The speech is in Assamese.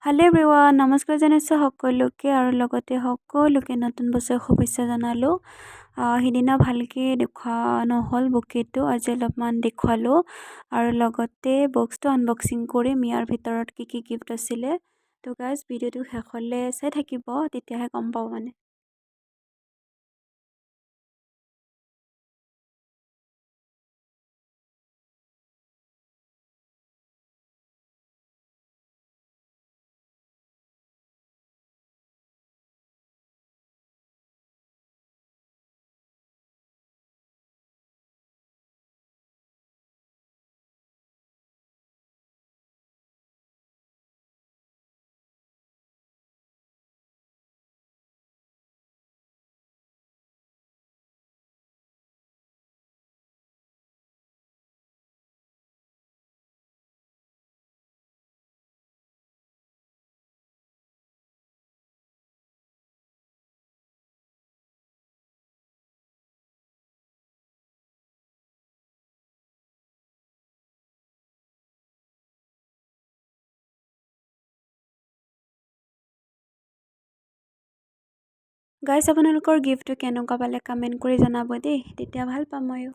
হেল্ল' এভৰিৱান, নমস্কাৰ জনাইছোঁ সকলোকে আৰু লগতে সকলোকে নতুন বছৰৰ শুভেচ্ছা জনালোঁ। সিদিনা ভালকৈ দেখুওৱা নহ'ল বুকেটো, আজি অলপমান দেখুৱালোঁ আৰু লগতে বক্সটো আনবক্সিং কৰিম। ইয়াৰ ভিতৰত কি কি গিফ্ট আছিলে। তো গাইজ ভিডিঅ'টো শেষলৈ চাই থাকিব, তেতিয়াহে গম পাব মানে। গাইজ আপোনালোকৰ গিফ্টটো কেনেকুৱা পালে কমেণ্ট কৰি জনাব দেই, তেতিয়া ভাল পাম ময়ো।